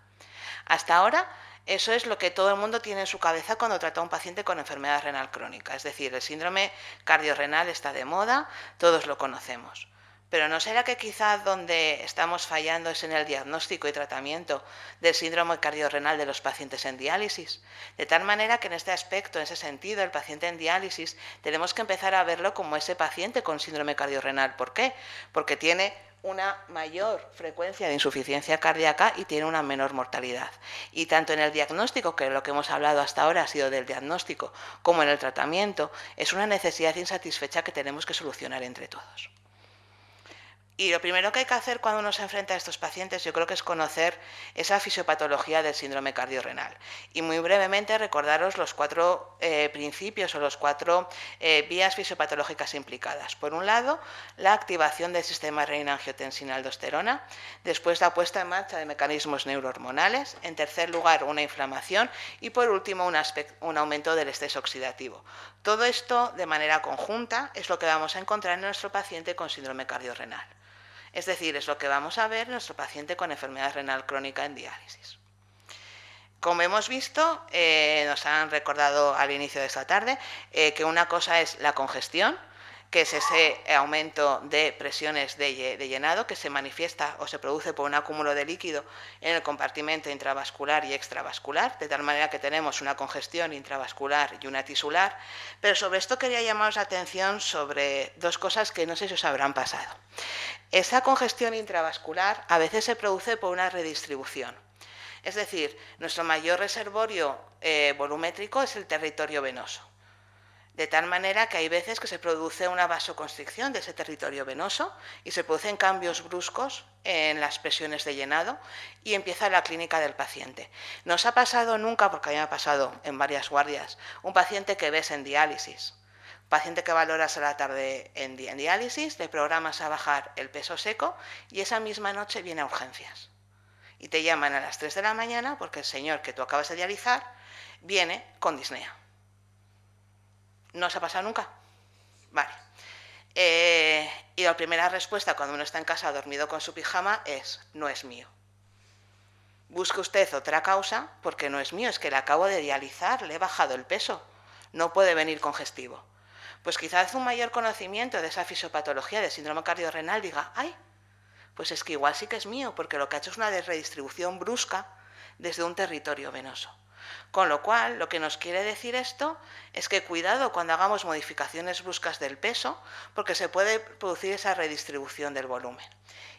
Hasta ahora, eso es lo que todo el mundo tiene en su cabeza cuando trata a un paciente con enfermedad renal crónica. Es decir, el síndrome cardiorrenal está de moda, todos lo conocemos. Pero ¿no será que quizás donde estamos fallando es en el diagnóstico y tratamiento del síndrome cardiorrenal de los pacientes en diálisis? De tal manera que en este aspecto, en ese sentido, el paciente en diálisis tenemos que empezar a verlo como ese paciente con síndrome cardiorrenal. ¿Por qué? Porque tiene una mayor frecuencia de insuficiencia cardíaca y tiene una menor mortalidad. Y tanto en el diagnóstico, que lo que hemos hablado hasta ahora ha sido del diagnóstico, como en el tratamiento, es una necesidad insatisfecha que tenemos que solucionar entre todos. Y lo primero que hay que hacer cuando uno se enfrenta a estos pacientes, yo creo que es conocer esa fisiopatología del síndrome cardiorrenal. Y muy brevemente recordaros los 4 principios o los 4 vías fisiopatológicas implicadas. Por un lado, la activación del sistema renina-angiotensina-aldosterona, después la puesta en marcha de mecanismos neurohormonales, en tercer lugar, una inflamación y por último, un aumento del estrés oxidativo. Todo esto de manera conjunta es lo que vamos a encontrar en nuestro paciente con síndrome cardiorrenal. Es decir, es lo que vamos a ver en nuestro paciente con enfermedad renal crónica en diálisis. Como hemos visto, nos han recordado al inicio de esta tarde que una cosa es la congestión, que es ese aumento de presiones de llenado que se manifiesta o se produce por un acúmulo de líquido en el compartimento intravascular y extravascular, de tal manera que tenemos una congestión intravascular y una tisular. Pero sobre esto quería llamaros la atención sobre 2 cosas que no sé si os habrán pasado. Esa congestión intravascular a veces se produce por una redistribución. Es decir, nuestro mayor reservorio volumétrico es el territorio venoso. De tal manera que hay veces que se produce una vasoconstricción de ese territorio venoso y se producen cambios bruscos en las presiones de llenado y empieza la clínica del paciente. ¿No os ha pasado nunca, porque a mí me ha pasado en varias guardias, un paciente que ves en diálisis? Paciente que valoras a la tarde en diálisis, le programas a bajar el peso seco y esa misma noche viene a urgencias. Y te llaman a las 3 de la mañana porque el señor que tú acabas de dializar viene con disnea. ¿No os ha pasado nunca? Vale. Y la primera respuesta cuando uno está en casa dormido con su pijama es: no es mío. Busque usted otra causa porque no es mío, es que le acabo de dializar, le he bajado el peso. No puede venir congestivo. Pues quizás un mayor conocimiento de esa fisiopatología del síndrome cardiorrenal diga: ¡ay! Pues es que igual sí que es mío, porque lo que ha hecho es una redistribución brusca desde un territorio venoso. Con lo cual, lo que nos quiere decir esto es que cuidado cuando hagamos modificaciones bruscas del peso, porque se puede producir esa redistribución del volumen.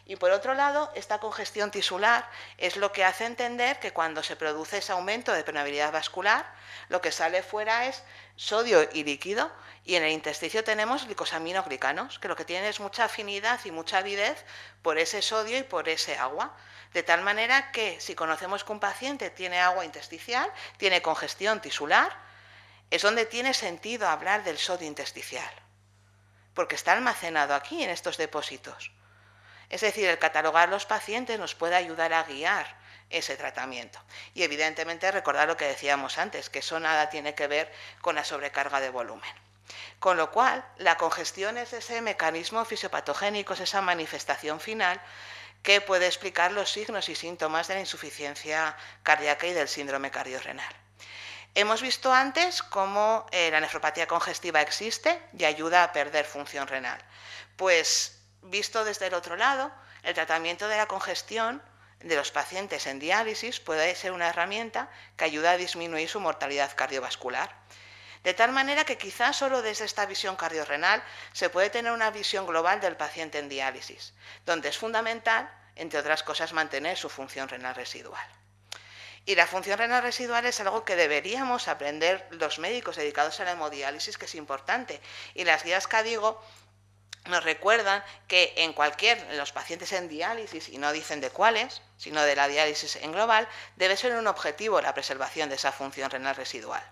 Y por otro lado, esta congestión tisular es lo que hace entender que cuando se produce ese aumento de permeabilidad vascular, lo que sale fuera es sodio y líquido, y en el intersticio tenemos glicosaminoglicanos, que lo que tienen es mucha afinidad y mucha avidez por ese sodio y por ese agua. De tal manera que si conocemos que un paciente tiene agua intersticial, tiene congestión tisular, es donde tiene sentido hablar del sodio intersticial, porque está almacenado aquí en estos depósitos. Es decir, el catalogar los pacientes nos puede ayudar a guiar ese tratamiento. Y evidentemente recordar lo que decíamos antes, que eso nada tiene que ver con la sobrecarga de volumen. Con lo cual, la congestión es ese mecanismo fisiopatogénico, es esa manifestación final que puede explicar los signos y síntomas de la insuficiencia cardíaca y del síndrome cardiorrenal. Hemos visto antes cómo la nefropatía congestiva existe y ayuda a perder función renal. Pues, visto desde el otro lado, el tratamiento de la congestión de los pacientes en diálisis puede ser una herramienta que ayuda a disminuir su mortalidad cardiovascular. De tal manera que quizás solo desde esta visión cardiorrenal se puede tener una visión global del paciente en diálisis, donde es fundamental, entre otras cosas, mantener su función renal residual. Y la función renal residual es algo que deberíamos aprender los médicos dedicados a la hemodiálisis, que es importante. Y las guías CADIGO nos recuerdan que en los pacientes en diálisis, y no dicen de cuáles, sino de la diálisis en global, debe ser un objetivo la preservación de esa función renal residual.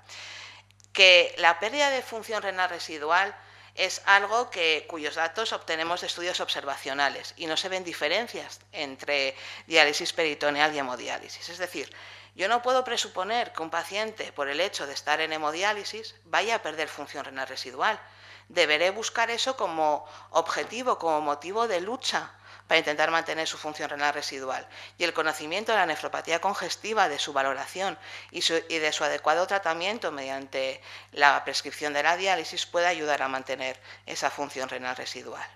Que la pérdida de función renal residual es algo cuyos datos obtenemos de estudios observacionales y no se ven diferencias entre diálisis peritoneal y hemodiálisis. Es decir, yo no puedo presuponer que un paciente, por el hecho de estar en hemodiálisis, vaya a perder función renal residual. Deberé buscar eso como objetivo, como motivo de lucha para intentar mantener su función renal residual. Y el conocimiento de la nefropatía congestiva, de su valoración y de su adecuado tratamiento mediante la prescripción de la diálisis puede ayudar a mantener esa función renal residual.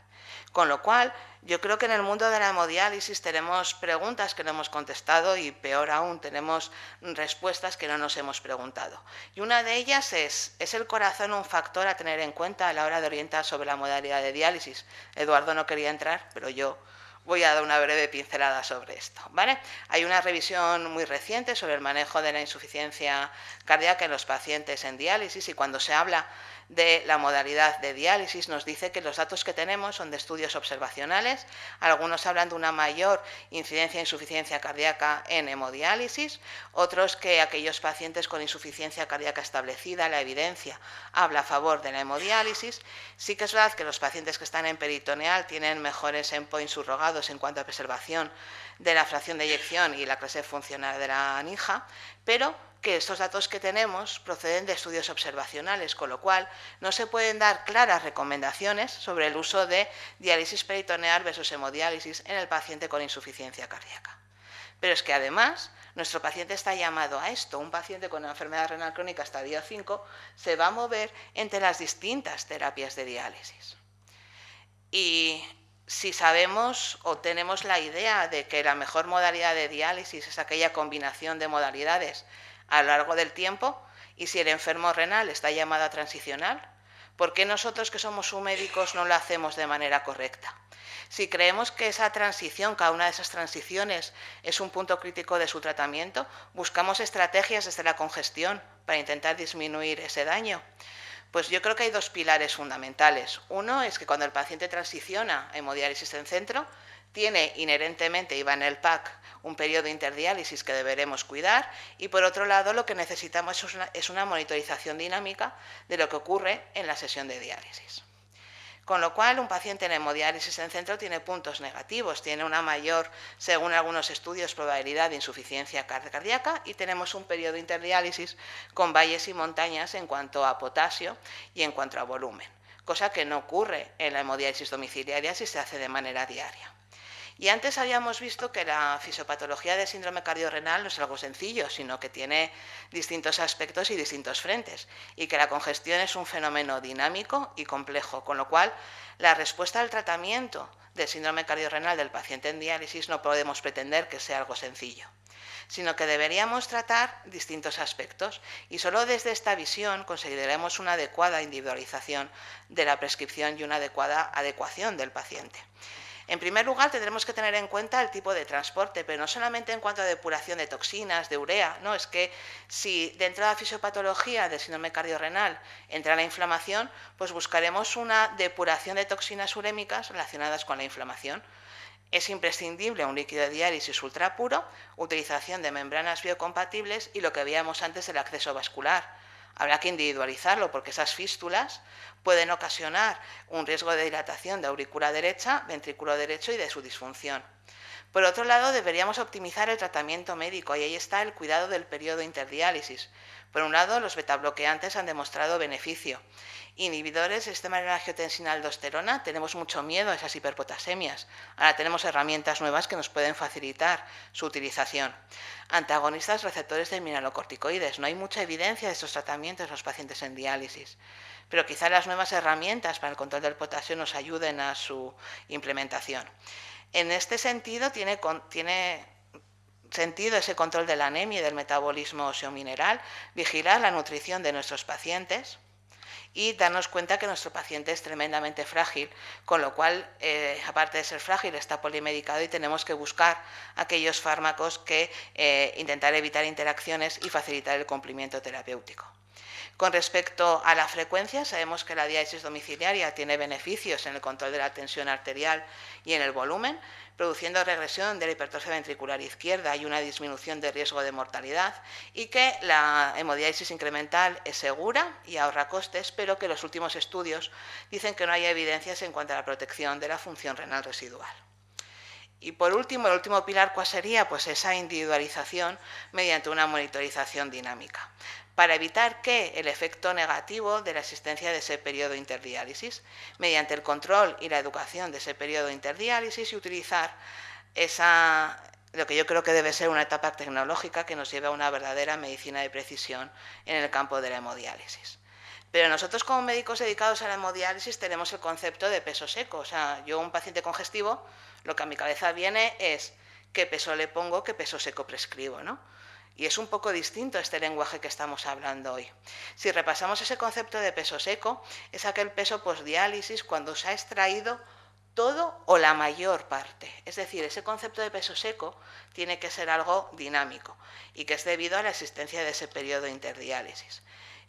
Con lo cual, yo creo que en el mundo de la hemodiálisis tenemos preguntas que no hemos contestado y, peor aún, tenemos respuestas que no nos hemos preguntado. Y una de ellas ¿es el corazón un factor a tener en cuenta a la hora de orientar sobre la modalidad de diálisis? Eduardo no quería entrar, pero yo voy a dar una breve pincelada sobre esto, ¿vale? Hay una revisión muy reciente sobre el manejo de la insuficiencia cardíaca en los pacientes en diálisis, y cuando se habla de la modalidad de diálisis nos dice que los datos que tenemos son de estudios observacionales. Algunos hablan de una mayor incidencia de insuficiencia cardíaca en hemodiálisis, otros que aquellos pacientes con insuficiencia cardíaca establecida, la evidencia habla a favor de la hemodiálisis. Sí que es verdad que los pacientes que están en peritoneal tienen mejores endpoints subrogados en cuanto a preservación de la fracción de eyección y la clase funcional de la ninja, pero que estos datos que tenemos proceden de estudios observacionales, con lo cual no se pueden dar claras recomendaciones sobre el uso de diálisis peritoneal versus hemodiálisis en el paciente con insuficiencia cardíaca. Pero es que además nuestro paciente está llamado a esto. Un paciente con una enfermedad renal crónica estadio 5 se va a mover entre las distintas terapias de diálisis. Y si sabemos o tenemos la idea de que la mejor modalidad de diálisis es aquella combinación de modalidades a lo largo del tiempo, y si el enfermo renal está llamado a transicionar, ¿por qué nosotros, que somos médicos, no lo hacemos de manera correcta? Si creemos que esa transición, cada una de esas transiciones, es un punto crítico de su tratamiento, buscamos estrategias desde la congestión para intentar disminuir ese daño. Pues yo creo que hay dos pilares fundamentales. Uno es que cuando el paciente transiciona a hemodiálisis en centro, tiene inherentemente, y va en el PAC, un periodo interdiálisis que deberemos cuidar, y por otro lado lo que necesitamos es una monitorización dinámica de lo que ocurre en la sesión de diálisis. Con lo cual, un paciente en hemodiálisis en centro tiene puntos negativos, tiene una mayor, según algunos estudios, probabilidad de insuficiencia cardíaca, y tenemos un periodo interdiálisis con valles y montañas en cuanto a potasio y en cuanto a volumen, cosa que no ocurre en la hemodiálisis domiciliaria si se hace de manera diaria. Y antes habíamos visto que la fisiopatología del síndrome cardiorrenal no es algo sencillo, sino que tiene distintos aspectos y distintos frentes, y que la congestión es un fenómeno dinámico y complejo, con lo cual la respuesta al tratamiento del síndrome cardiorrenal del paciente en diálisis no podemos pretender que sea algo sencillo, sino que deberíamos tratar distintos aspectos, y solo desde esta visión conseguiremos una adecuada individualización de la prescripción y una adecuada adecuación del paciente. En primer lugar, tendremos que tener en cuenta el tipo de transporte, pero no solamente en cuanto a depuración de toxinas, de urea, no, es que si dentro de la fisiopatología del síndrome cardiorrenal entra la inflamación, pues buscaremos una depuración de toxinas urémicas relacionadas con la inflamación. Es imprescindible un líquido de diálisis ultra puro, utilización de membranas biocompatibles y lo que veíamos antes, el acceso vascular. Habrá que individualizarlo porque esas fístulas pueden ocasionar un riesgo de dilatación de aurícula derecha, ventrículo derecho y de su disfunción. Por otro lado, deberíamos optimizar el tratamiento médico, y ahí está el cuidado del periodo interdiálisis. Por un lado, los betabloqueantes han demostrado beneficio. Inhibidores del sistema de angiotensina-aldosterona, tenemos mucho miedo a esas hiperpotasemias. Ahora tenemos herramientas nuevas que nos pueden facilitar su utilización. Antagonistas receptores de mineralocorticoides. No hay mucha evidencia de estos tratamientos en los pacientes en diálisis, pero quizá las nuevas herramientas para el control del potasio nos ayuden a su implementación. En este sentido, tiene sentido ese control de la anemia y del metabolismo óseo-mineral, vigilar la nutrición de nuestros pacientes y darnos cuenta que nuestro paciente es tremendamente frágil, con lo cual, aparte de ser frágil, está polimedicado y tenemos que buscar aquellos fármacos que intentar evitar interacciones y facilitar el cumplimiento terapéutico. Con respecto a la frecuencia, sabemos que la diálisis domiciliaria tiene beneficios en el control de la tensión arterial y en el volumen, produciendo regresión de la hipertrofia ventricular izquierda y una disminución de riesgo de mortalidad, y que la hemodiálisis incremental es segura y ahorra costes, pero que los últimos estudios dicen que no hay evidencias en cuanto a la protección de la función renal residual. Y por último, el último pilar, ¿cuál sería? Pues esa individualización mediante una monitorización dinámica, para evitar que el efecto negativo de la existencia de ese periodo interdiálisis, mediante el control y la educación de ese periodo interdiálisis, y utilizar lo que yo creo que debe ser una etapa tecnológica que nos lleve a una verdadera medicina de precisión en el campo de la hemodiálisis. Pero nosotros, como médicos dedicados a la hemodiálisis, tenemos el concepto de peso seco. O sea, yo, un paciente congestivo, lo que a mi cabeza viene es qué peso le pongo, qué peso seco prescribo, ¿no? Y es un poco distinto este lenguaje que estamos hablando hoy. Si repasamos ese concepto de peso seco, es aquel peso postdiálisis cuando se ha extraído todo o la mayor parte. Es decir, ese concepto de peso seco tiene que ser algo dinámico y que es debido a la existencia de ese periodo interdiálisis.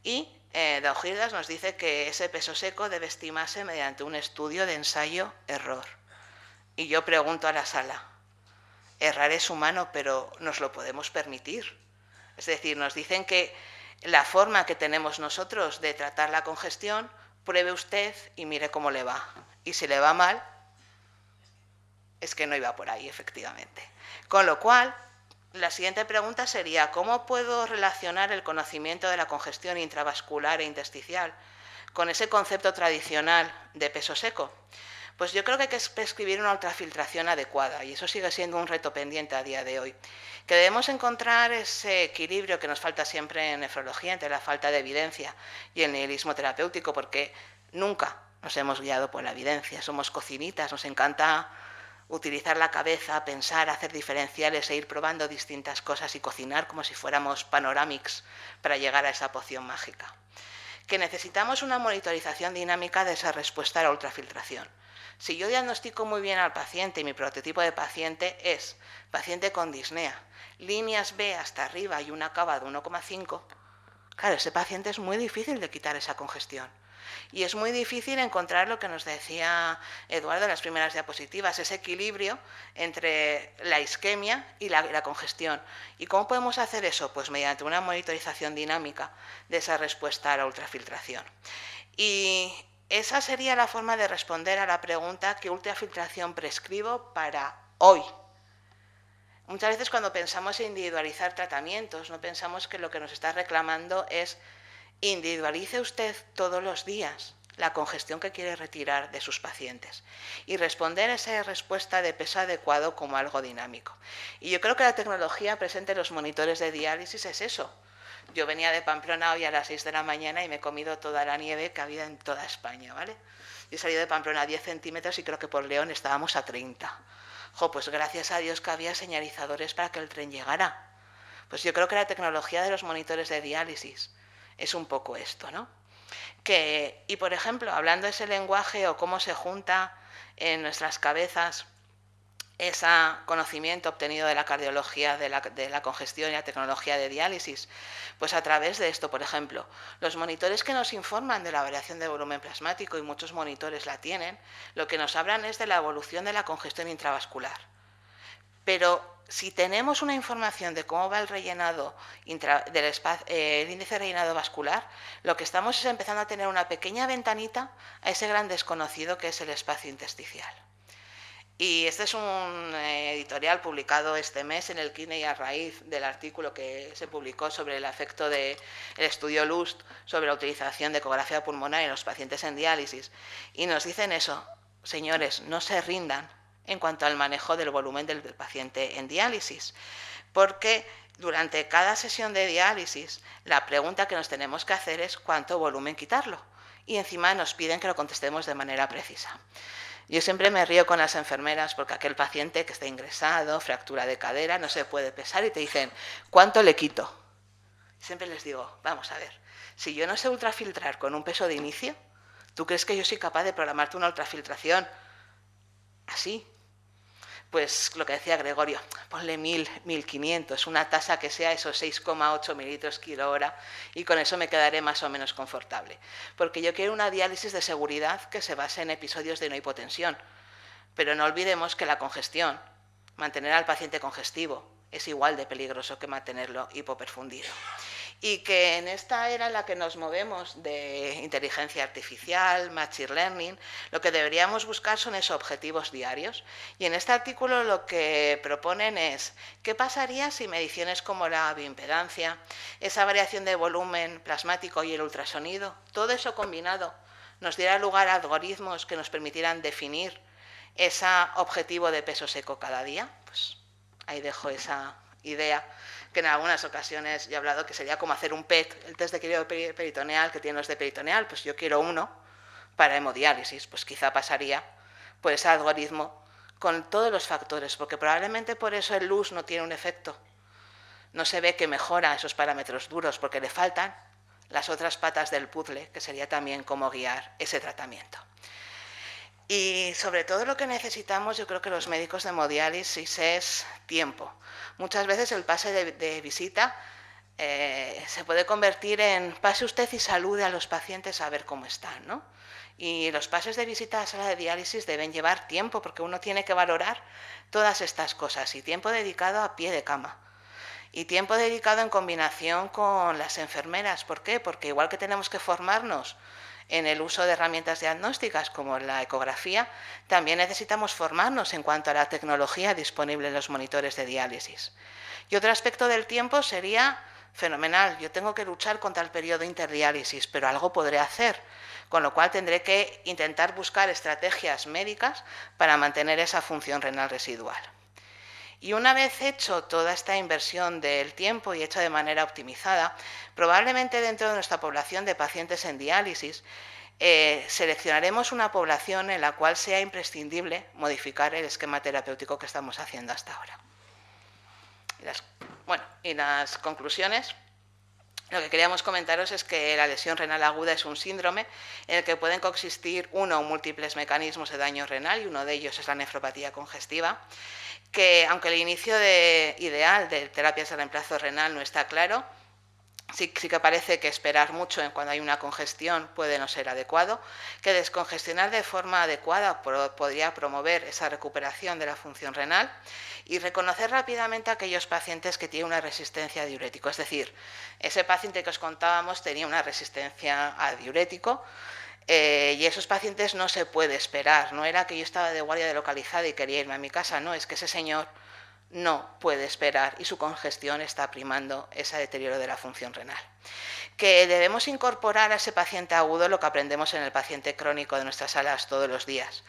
Y D'Ojirdas nos dice que ese peso seco debe estimarse mediante un estudio de ensayo-error. Y yo pregunto a la sala, errar es humano, pero ¿nos lo podemos permitir? Es decir, nos dicen que la forma que tenemos nosotros de tratar la congestión, pruebe usted y mire cómo le va. Y si le va mal, es que no iba por ahí, efectivamente. Con lo cual, la siguiente pregunta sería, ¿cómo puedo relacionar el conocimiento de la congestión intravascular e intersticial con ese concepto tradicional de peso seco? Pues yo creo que hay que prescribir una ultrafiltración adecuada, y eso sigue siendo un reto pendiente a día de hoy. Que debemos encontrar ese equilibrio que nos falta siempre en nefrología entre la falta de evidencia y el nihilismo terapéutico, porque nunca nos hemos guiado por la evidencia. Somos cocinitas, nos encanta utilizar la cabeza, pensar, hacer diferenciales e ir probando distintas cosas y cocinar como si fuéramos panoramics para llegar a esa poción mágica. Que necesitamos una monitorización dinámica de esa respuesta a la ultrafiltración. Si yo diagnostico muy bien al paciente y mi prototipo de paciente es paciente con disnea, líneas B hasta arriba y una cava de 1,5, claro, ese paciente es muy difícil de quitar esa congestión. Y es muy difícil encontrar lo que nos decía Eduardo en las primeras diapositivas, ese equilibrio entre la isquemia y la congestión. ¿Y cómo podemos hacer eso? Pues mediante una monitorización dinámica de esa respuesta a la ultrafiltración. Y esa sería la forma de responder a la pregunta ¿qué ultrafiltración prescribo para hoy? Muchas veces cuando pensamos en individualizar tratamientos, no pensamos que lo que nos está reclamando es individualice usted todos los días la congestión que quiere retirar de sus pacientes y responder a esa respuesta de peso adecuado como algo dinámico. Y yo creo que la tecnología presente en los monitores de diálisis es eso. Yo venía de Pamplona hoy a las 6 de la mañana y me he comido toda la nieve que había en toda España, ¿vale? Yo he salido de Pamplona a 10 centímetros y creo que por León estábamos a 30. Pues gracias a Dios que había señalizadores para que el tren llegara. Pues yo creo que la tecnología de los monitores de diálisis es un poco esto, ¿no? Y por ejemplo, hablando de ese lenguaje o cómo se junta en nuestras cabezas ese conocimiento obtenido de la cardiología, de la congestión y la tecnología de diálisis, pues a través de esto, por ejemplo, los monitores que nos informan de la variación de volumen plasmático, y muchos monitores la tienen, lo que nos hablan es de la evolución de la congestión intravascular. Pero si tenemos una información de cómo va el rellenado el índice de rellenado vascular, lo que estamos es empezando a tener una pequeña ventanita a ese gran desconocido que es el espacio intersticial. Y este es un editorial publicado este mes en el Kidney a raíz del artículo que se publicó sobre el efecto del estudio LUST sobre la utilización de ecografía pulmonar en los pacientes en diálisis. Y nos dicen eso, señores, no se rindan en cuanto al manejo del volumen del paciente en diálisis, porque durante cada sesión de diálisis la pregunta que nos tenemos que hacer es cuánto volumen quitarlo, y encima nos piden que lo contestemos de manera precisa. Yo siempre me río con las enfermeras porque aquel paciente que está ingresado, fractura de cadera, no se puede pesar y te dicen, ¿cuánto le quito? Siempre les digo, vamos a ver, si yo no sé ultrafiltrar con un peso de inicio, ¿tú crees que yo soy capaz de programarte una ultrafiltración así? Pues lo que decía Gregorio, ponle 1000, 1500, una tasa que sea esos 6,8 mililitros kilo hora, y con eso me quedaré más o menos confortable. Porque yo quiero una diálisis de seguridad que se base en episodios de no hipotensión. Pero no olvidemos que la congestión, mantener al paciente congestivo, es igual de peligroso que mantenerlo hipoperfundido. Y que en esta era en la que nos movemos de inteligencia artificial, machine learning, lo que deberíamos buscar son esos objetivos diarios. Y en este artículo lo que proponen es, ¿qué pasaría si mediciones como la bioimpedancia, esa variación de volumen plasmático y el ultrasonido, todo eso combinado, nos diera lugar a algoritmos que nos permitieran definir ese objetivo de peso seco cada día? Pues ahí dejo esa idea, que en algunas ocasiones yo he hablado que sería como hacer un PET, el test de equilibrio peritoneal que tienen los de peritoneal, pues yo quiero uno para hemodiálisis, pues quizá pasaría por ese algoritmo con todos los factores, porque probablemente por eso el LUS no tiene un efecto. No se ve que mejora esos parámetros duros, porque le faltan las otras patas del puzzle, que sería también cómo guiar ese tratamiento. Y sobre todo lo que necesitamos, yo creo que los médicos de hemodiálisis, es tiempo. Muchas veces el pase de visita se puede convertir en pase usted y salude a los pacientes a ver cómo están, ¿no? Y los pases de visita a la sala de diálisis deben llevar tiempo, porque uno tiene que valorar todas estas cosas, y tiempo dedicado a pie de cama. Y tiempo dedicado en combinación con las enfermeras. ¿Por qué? Porque igual que tenemos que formarnos en el uso de herramientas diagnósticas como la ecografía, también necesitamos formarnos en cuanto a la tecnología disponible en los monitores de diálisis. Y otro aspecto del tiempo sería fenomenal. Yo tengo que luchar contra el periodo interdiálisis, pero algo podré hacer, con lo cual tendré que intentar buscar estrategias médicas para mantener esa función renal residual. Y una vez hecho toda esta inversión del tiempo y hecha de manera optimizada, probablemente dentro de nuestra población de pacientes en diálisis, seleccionaremos una población en la cual sea imprescindible modificar el esquema terapéutico que estamos haciendo hasta ahora. Y las conclusiones. Lo que queríamos comentaros es que la lesión renal aguda es un síndrome en el que pueden coexistir uno o múltiples mecanismos de daño renal, y uno de ellos es la nefropatía congestiva, que aunque el inicio ideal de terapias de reemplazo renal no está claro, sí que parece que esperar mucho cuando hay una congestión puede no ser adecuado, que descongestionar de forma adecuada podría promover esa recuperación de la función renal, y reconocer rápidamente a aquellos pacientes que tienen una resistencia a diurético. Es decir, ese paciente que os contábamos tenía una resistencia a diurético, y esos pacientes no se puede esperar. No era que yo estaba de guardia localizada y quería irme a mi casa, no, es que ese señor no puede esperar y su congestión está primando ese deterioro de la función renal. Que debemos incorporar a ese paciente agudo lo que aprendemos en el paciente crónico de nuestras salas todos los días.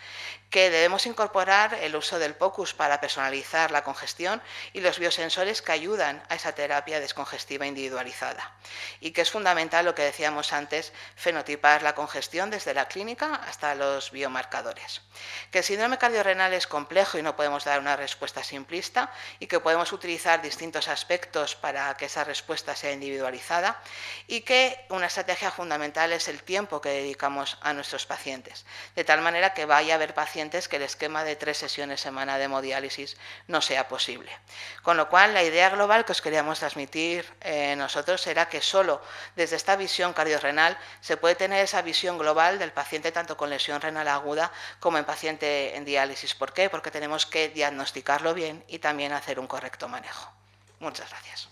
Que debemos incorporar el uso del POCUS para personalizar la congestión y los biosensores que ayudan a esa terapia descongestiva individualizada. Y que es fundamental, lo que decíamos antes, fenotipar la congestión desde la clínica hasta los biomarcadores. Que el síndrome cardiorrenal es complejo y no podemos dar una respuesta simplista, y que podemos utilizar distintos aspectos para que esa respuesta sea individualizada, y que una estrategia fundamental es el tiempo que dedicamos a nuestros pacientes, de tal manera que vaya a haber pacientes que el esquema de 3 sesiones semana de hemodiálisis no sea posible. Con lo cual, la idea global que os queríamos transmitir nosotros era que solo desde esta visión cardiorrenal se puede tener esa visión global del paciente tanto con lesión renal aguda como en paciente en diálisis. ¿Por qué? Porque tenemos que diagnosticarlo bien y también hacer un correcto manejo. Muchas gracias.